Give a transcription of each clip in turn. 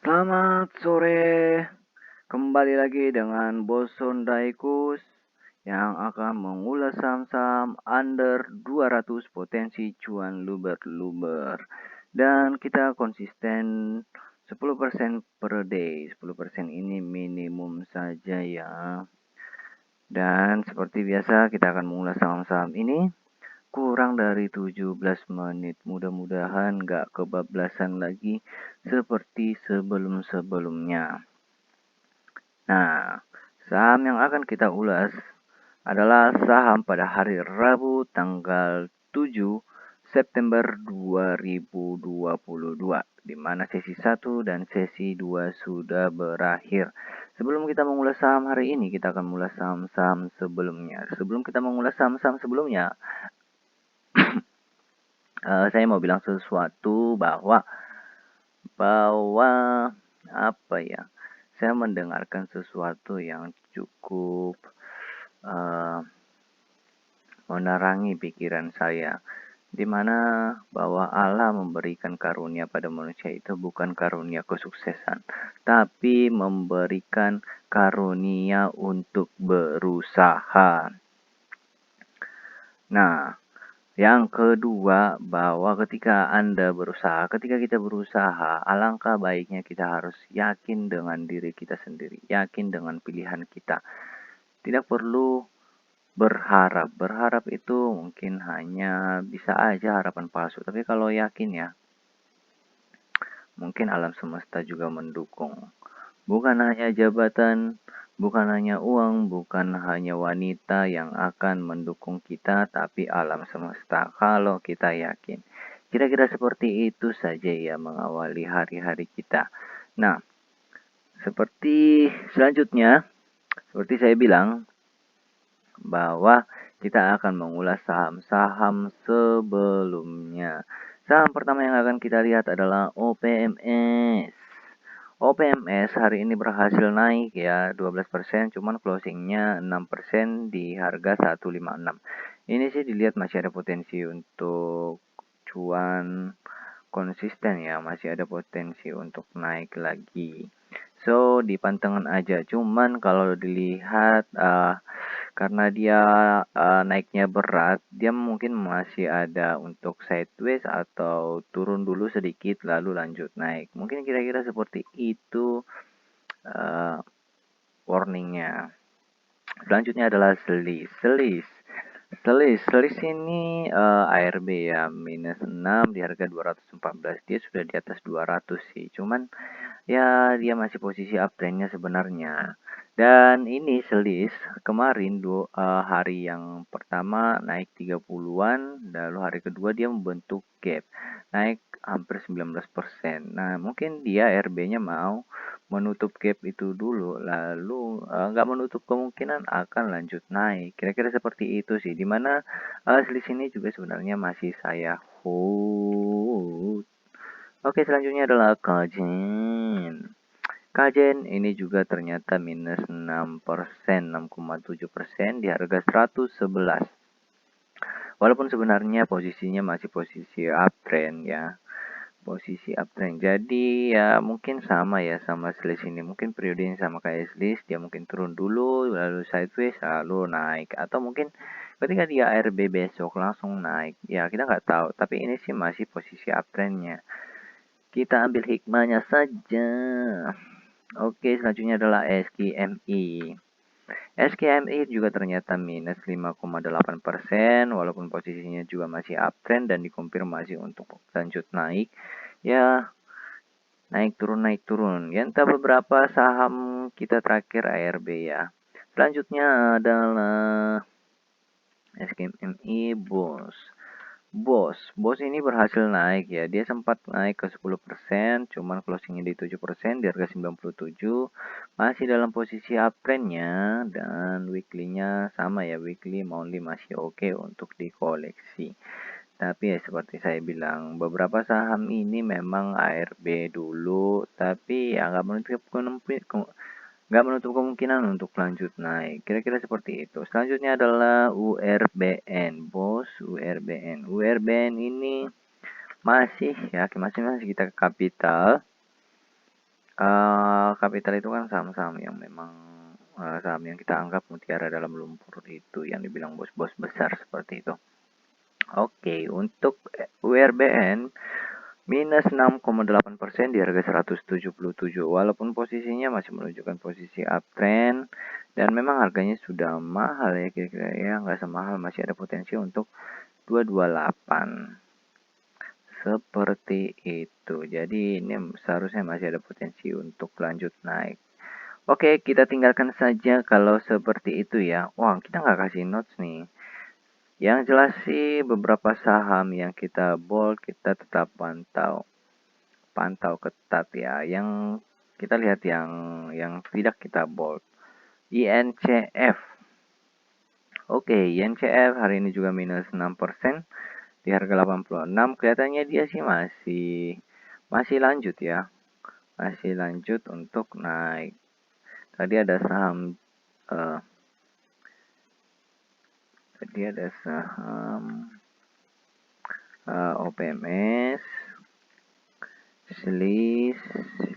Selamat sore, kembali lagi dengan Bos Sondaikus yang akan mengulas saham-saham under 200 potensi cuan luber-luber. Dan kita konsisten 10% per day, 10% ini minimum saja ya. Dan seperti biasa kita akan mengulas saham-saham ini kurang dari 17 menit. Mudah-mudahan gak kebablasan lagi seperti sebelum-sebelumnya. Nah, saham yang akan kita ulas adalah saham pada hari Rabu tanggal 7 September 2022, di mana sesi 1 dan sesi 2 sudah berakhir. Sebelum kita mengulas saham hari ini, kita akan mengulas saham-saham sebelumnya. Sebelum kita mengulas saham-saham sebelumnya, saya mau bilang sesuatu bahwa apa ya? Saya mendengarkan sesuatu yang cukup menerangi pikiran saya, di mana bahwa Allah memberikan karunia pada manusia itu bukan karunia kesuksesan, tapi memberikan karunia untuk berusaha. Nah, yang kedua, bahwa ketika kita berusaha, alangkah baiknya kita harus yakin dengan diri kita sendiri, yakin dengan pilihan kita. Tidak perlu berharap. Berharap itu mungkin hanya bisa aja harapan palsu, tapi kalau yakin ya, mungkin alam semesta juga mendukung. Bukan hanya jabatan, bukan hanya uang, bukan hanya wanita yang akan mendukung kita, tapi alam semesta kalau kita yakin. Kira-kira seperti itu saja ya mengawali hari-hari kita. Nah, seperti selanjutnya, seperti saya bilang, bahwa kita akan mengulas saham-saham sebelumnya. Saham pertama yang akan kita lihat adalah OPMS. OPMS hari ini berhasil naik ya 12%, cuman closingnya 6% di harga 156. Ini sih dilihat masih ada potensi untuk cuan konsisten ya, masih ada potensi untuk naik lagi. So, dipantengin aja. Cuman kalau dilihat karena dia naiknya berat, dia mungkin masih ada untuk sideways atau turun dulu sedikit lalu lanjut naik. Mungkin kira-kira seperti itu warningnya. Selanjutnya adalah Selis ini ARB ya, minus 6 di harga 214. Dia sudah di atas 200 sih. Cuman ya dia masih posisi uptrendnya sebenarnya. Dan ini Selis kemarin hari yang pertama naik 30-an, lalu hari kedua dia membentuk gap, naik hampir 19%. Nah, mungkin dia RB-nya mau menutup gap itu dulu, lalu nggak menutup kemungkinan akan lanjut naik. Kira-kira seperti itu sih, dimana Selis ini juga sebenarnya masih saya hold. Oke, selanjutnya adalah Kajen. Kajen ini juga ternyata minus 6%, 6,7% di harga 111. Walaupun sebenarnya posisinya masih posisi uptrend ya. Posisi uptrend. Jadi ya mungkin sama ya sama selis ini. Mungkin periodenya sama kayak selis, dia mungkin turun dulu, lalu sideways, lalu naik. Atau mungkin ketika dia ARB besok langsung naik. Ya kita nggak tahu. Tapi ini sih masih posisi uptrendnya. Kita ambil hikmahnya saja. Oke, selanjutnya adalah SKMI. SKMI juga ternyata minus 5,8%, walaupun posisinya juga masih uptrend dan dikonfirmasi untuk lanjut naik. Ya, naik turun. Ya, entah beberapa saham kita terakhir ARB ya. Selanjutnya adalah SKMI Bos ini berhasil naik ya. Dia sempat naik ke 10%, cuman closingnya di 7% di harga 97. Masih dalam posisi uptrendnya dan weekly-nya sama ya. Weekly monthly masih oke untuk dikoleksi. Tapi ya seperti saya bilang, beberapa saham ini memang ARB dulu, tapi ya nggak menutup kemungkinan untuk lanjut naik. Kira-kira seperti itu. Selanjutnya adalah URBN, URBN. URBN ini masih kita ke kapital. Kapital itu kan saham-saham yang memang saham yang kita anggap mutiara dalam lumpur itu yang dibilang bos-bos besar seperti itu. Oke, untuk URBN minus 6,8% di harga 177, walaupun posisinya masih menunjukkan posisi uptrend dan memang harganya sudah mahal ya, kira-kira ya nggak semahal, masih ada potensi untuk 228 seperti itu. Jadi ini seharusnya masih ada potensi untuk lanjut naik. Oke, kita tinggalkan saja kalau seperti itu ya. Wah, kita nggak kasih notes nih. Yang jelas sih beberapa saham yang kita bold kita tetap pantau ketat ya. Yang kita lihat yang tidak kita bold. INCF. Oke, INCF hari ini juga minus 6% di harga 86. Kelihatannya dia sih masih lanjut ya. Masih lanjut untuk naik. Tadi ada saham uh, OPMS, Selis,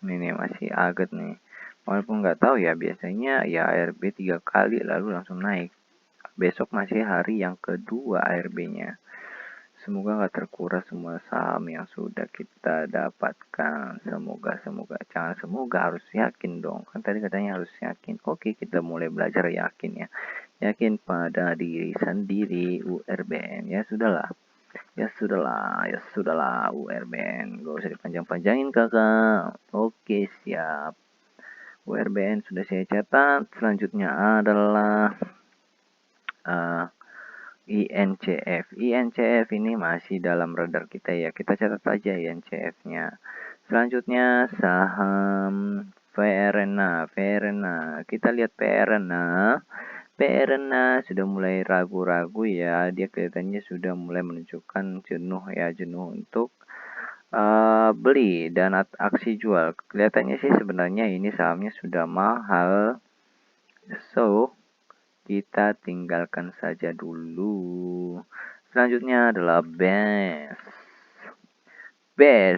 ini masih agak nih. Walaupun nggak tahu ya, biasanya ya ARB 3 kali lalu langsung naik. Besok masih hari yang kedua ARB-nya. Semoga nggak terkuras semua saham yang sudah kita dapatkan. Semoga. Jangan semoga, harus yakin dong. Kan tadi katanya harus yakin. Oke, kita mulai belajar yakin ya. Yakin pada diri sendiri URBN. Ya sudahlah URBN. Gak usah dipanjang-panjangin kakak. Oke, siap. URBN sudah saya catat. Selanjutnya adalah INCF. INCF ini masih dalam radar kita ya. Kita catat saja INCF-nya. Selanjutnya saham Verena. Kita lihat Verena sudah mulai ragu-ragu ya. Dia kelihatannya sudah mulai menunjukkan jenuh untuk beli dan aksi jual. Kelihatannya sih sebenarnya ini sahamnya sudah mahal. So, kita tinggalkan saja dulu. Selanjutnya adalah BES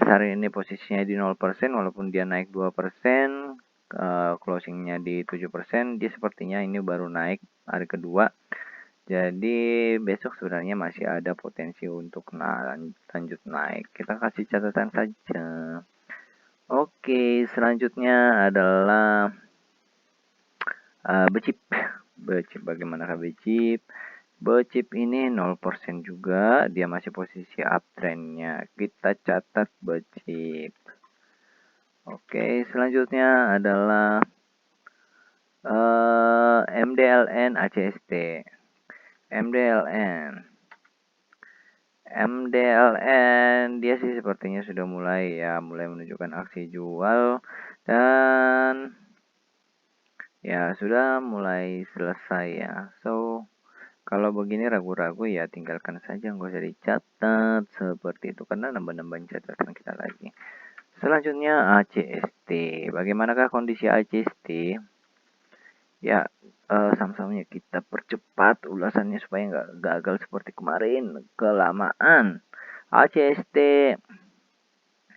hari ini posisinya di 0%, walaupun dia naik 2%, closingnya di 7%, dia sepertinya ini baru naik hari kedua. Jadi besok sebenarnya masih ada potensi untuk lanjut naik. Kita kasih catatan saja. Oke, selanjutnya adalah Becip. Bagaimanakah Becip? Becip ini 0% juga, dia masih posisi uptrendnya. Kita catat Becip. Oke, selanjutnya adalah MDLN ACST. MDLN dia sih sepertinya sudah mulai menunjukkan aksi jual dan ya sudah mulai selesai ya. So, kalau begini ragu-ragu ya tinggalkan saja, nggak usah dicatat seperti itu karena nambah-nambahin catatan kita lagi. Selanjutnya ACST. Bagaimanakah kondisi ACST? Ya, sama-samanya kita percepat ulasannya supaya nggak gagal seperti kemarin, kelamaan. ACST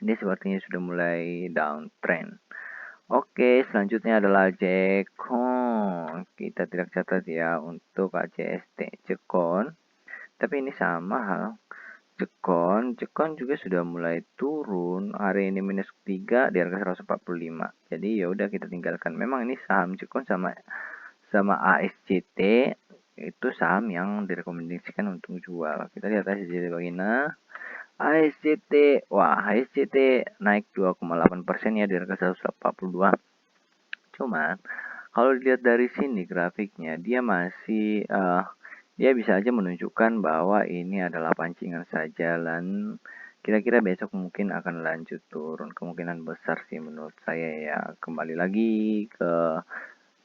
ini sepertinya sudah mulai downtrend. Oke, selanjutnya adalah Jekon. Kita tidak catat ya untuk ACST Jekon. Tapi ini sama hal. Jekon juga sudah mulai turun. Hari ini minus 3 di harga 145. Jadi ya udah kita tinggalkan. Memang ini saham Jekon sama ASCT itu saham yang direkomendasikan untuk jual. Kita lihat ASCT bagaimana. ASCT, wah ASCT naik 2,8% ya di harga 182. Cuman kalau dilihat dari sini grafiknya dia bisa aja menunjukkan bahwa ini adalah pancingan saja dan kira-kira besok mungkin akan lanjut turun, kemungkinan besar sih menurut saya ya. Kembali lagi ke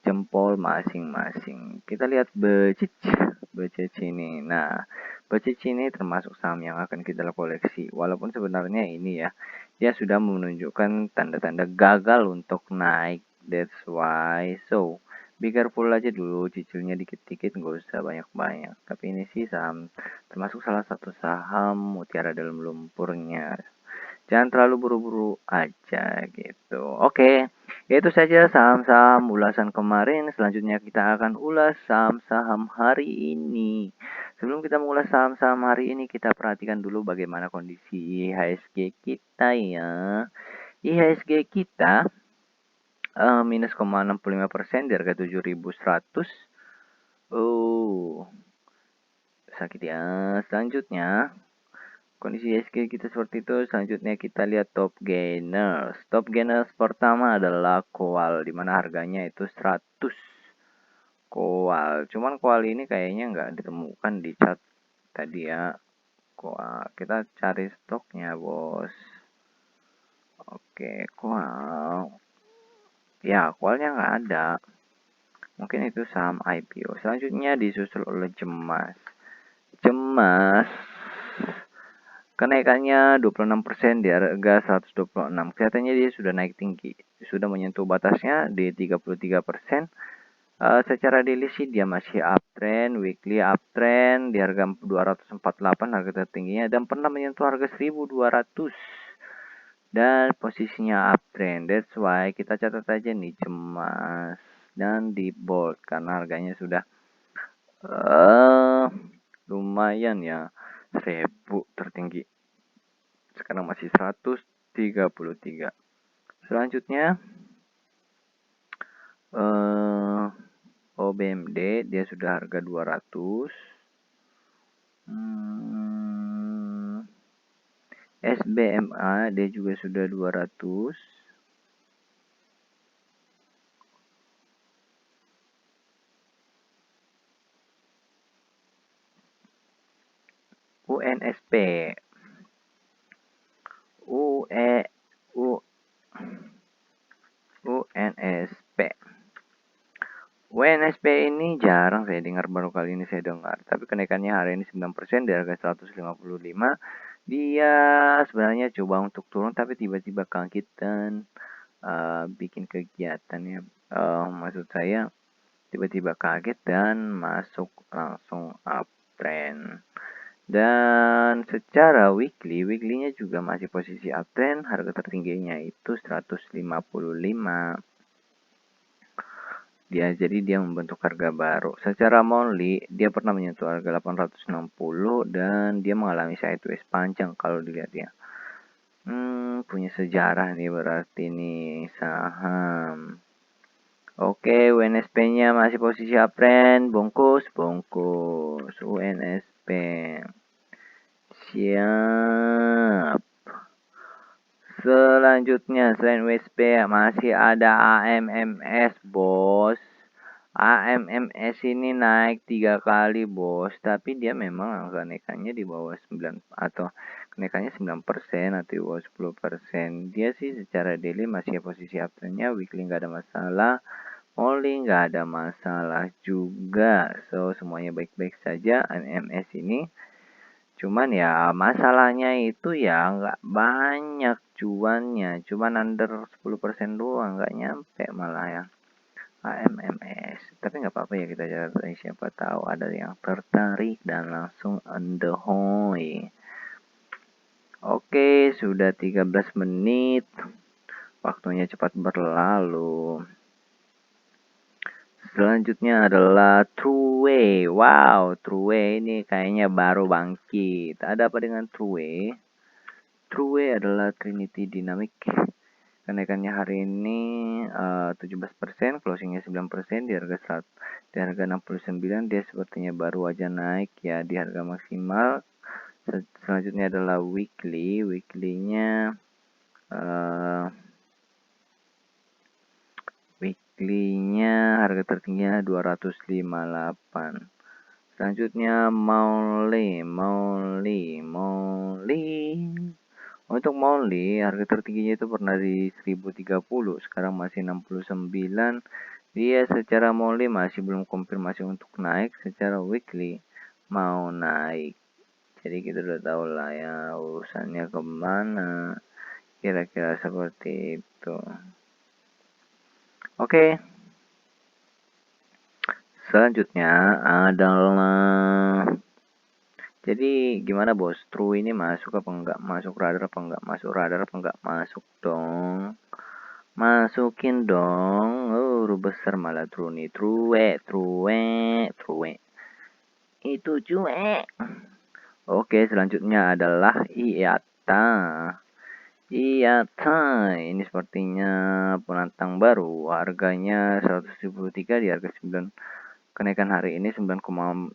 jempol masing-masing. Kita lihat BCC ini. Nah, BCC ini termasuk saham yang akan kita koleksi. Walaupun sebenarnya ini ya, dia sudah menunjukkan tanda-tanda gagal untuk naik. That's why. So, be careful aja dulu, cicilnya dikit-dikit, nggak usah banyak-banyak. Tapi ini sih saham, termasuk salah satu saham mutiara dalam lumpurnya. Jangan terlalu buru-buru aja gitu. Oke, itu saja saham-saham ulasan kemarin. Selanjutnya kita akan ulas saham-saham hari ini. Sebelum kita mengulas saham-saham hari ini, kita perhatikan dulu bagaimana kondisi IHSG kita ya. IHSG kita minus 0,65% di harga 7.100. Oh, sakit ya. Selanjutnya, kondisi IHSG kita seperti itu. Selanjutnya kita lihat top gainers. Top gainers pertama adalah Coal, dimana harganya itu 100. Coal. Cuman Coal ini kayaknya nggak ditemukan di chart tadi ya. Coal. Kita cari stoknya, bos. Oke, Coal. Ya, Coalnya nggak ada. Mungkin itu saham IPO. Selanjutnya disusul oleh Cemas. Cemas kenaikannya 26% di harga 126. Kelihatannya dia sudah naik tinggi. Sudah menyentuh batasnya di 33%. Secara daily sih dia masih uptrend, weekly uptrend di harga 248 harga tertingginya dan pernah menyentuh harga 1200 dan posisinya uptrend. That's why kita catat aja nih Cemas dan di bold karena harganya sudah lumayan ya, 1000 tertinggi. Sekarang masih 133. Selanjutnya OBMD dia sudah harga 200. SBMA dia juga sudah 200. UNSP UNSP ini jarang saya dengar, baru kali ini saya dengar. Tapi kenaikannya hari ini 9% dari harga 155. Dia sebenarnya coba untuk turun tapi tiba-tiba kaget dan bikin kegiatan ya. Maksud saya tiba-tiba kaget dan masuk langsung uptrend. Dan secara weekly-nya juga masih posisi uptrend, harga tertingginya itu 155. Jadi dia membentuk harga baru. Secara monthly, dia pernah menyentuh harga 860 dan dia mengalami sideways panjang kalau dilihat ya. Punya sejarah nih berarti nih saham. Oke, UNSP-nya masih posisi uptrend, bungkus UNSP. Siap. Selanjutnya selain UNSP masih ada AMMS, bos. AMMS ini naik 3 kali, bos, tapi dia memang kenaikannya di bawah 9 atau kenaikannya 9% atau di bawah 10%. Dia sih secara daily masih posisi uptrendnya, weekly nggak ada masalah. Only nggak ada masalah juga. So, semuanya baik-baik saja MMS ini. Cuman ya masalahnya itu ya nggak banyak cuannya. Cuman under 10% doang. Nggak nyampe malah ya. AMMS. Tapi nggak apa-apa ya kita cari, siapa tahu ada yang tertarik dan langsung on the way. Oke, sudah 13 menit. Waktunya cepat berlalu. Selanjutnya adalah Trueway. Wow, Trueway ini kayaknya baru bangkit. Ada apa dengan Trueway? Trueway adalah Trinity Dynamic. Kenaikannya hari ini 17%, closingnya 9% di harga 69. Dia sepertinya baru aja naik ya di harga maksimal. Selanjutnya adalah weekly. Weekly-nya harga tertingginya 258. Selanjutnya monthly. Untuk monthly harga tertingginya itu pernah di 1030, sekarang masih 69. Dia secara monthly masih belum konfirmasi untuk naik, secara weekly mau naik. Jadi kita udah tahu lah ya urusannya kemana. Kira-kira seperti itu. Oke. Selanjutnya adalah Jadi gimana bos? True ini masuk apa enggak? Masuk radar apa enggak? Masuk radar apa enggak? Masuk dong. Masukin dong. Oh, huruf besar malah true nih. True, true, true. Itu cuek. Oke, selanjutnya adalah IATA. IATA ini sepertinya penantang baru. Harganya 173 di harga 9. Kenaikan hari ini 9,5%.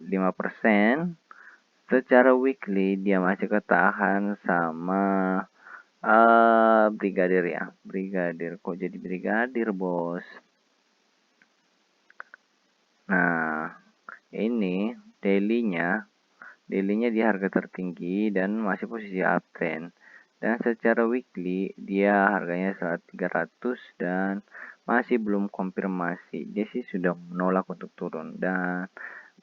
Secara weekly dia masih ketahan sama brigadir ya. Brigadir kok jadi brigadir, Bos? Nah, ini daily-nya di harga tertinggi dan masih posisi uptrend. Dan secara weekly dia harganya 300 dan masih belum konfirmasi. Dia sih sudah menolak untuk turun dan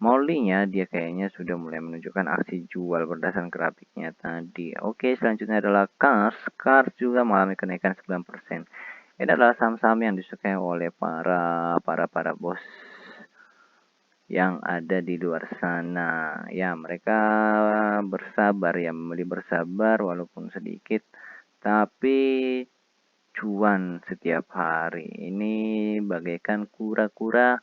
Molly-nya dia kayaknya sudah mulai menunjukkan aksi jual berdasarkan grafiknya tadi. Oke, selanjutnya adalah Cars. Cars juga mengalami kenaikan 9%. Ini adalah saham-saham yang disukai oleh para bos yang ada di luar sana. Ya, mereka bersabar ya, membeli bersabar walaupun sedikit, tapi cuan setiap hari. Ini bagaikan kura-kura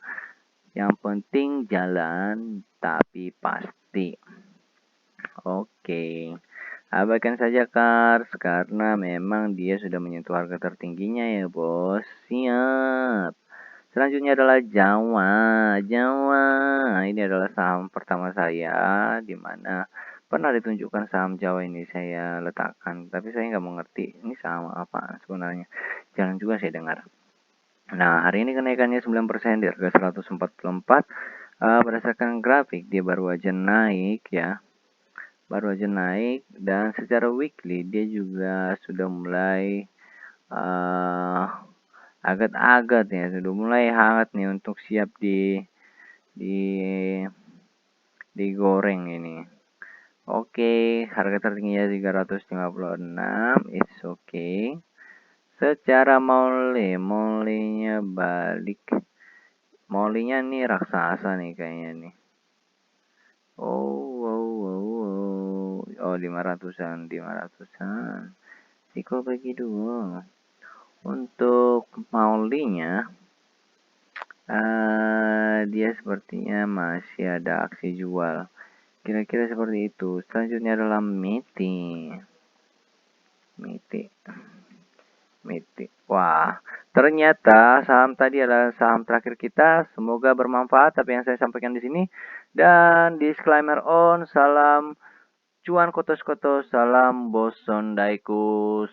yang penting jalan tapi pasti. Oke. Abaikan saja Kars karena memang dia sudah menyentuh harga tertingginya ya, Bos. Siap. Selanjutnya adalah Jawa. Jawa. Ini adalah saham pertama saya di mana pernah ditunjukkan saham Jawa ini saya letakkan, tapi saya nggak mengerti ini saham apa sebenarnya. Jarang juga saya dengar. Nah, hari ini kenaikannya 9% di harga 144. Berdasarkan grafik dia baru aja naik ya. Baru aja naik dan secara weekly dia juga sudah mulai uh, agak-agak ya, sudah mulai hangat nih untuk siap di digoreng ini. Oke, harga tertingginya 356, it's okay. Secara mole-molenya balik. Molenya nih raksasa nih kayaknya nih. Oh, 500-an, 500-an. Siko bagi dua. Untuk maulinya, dia sepertinya masih ada aksi jual. Kira-kira seperti itu. Selanjutnya adalah Miti. Miti. Miti. Wah, ternyata saham tadi adalah saham terakhir kita. Semoga bermanfaat apa yang saya sampaikan di sini. Dan disclaimer on, salam cuan kotos-kotos, salam boson daikus.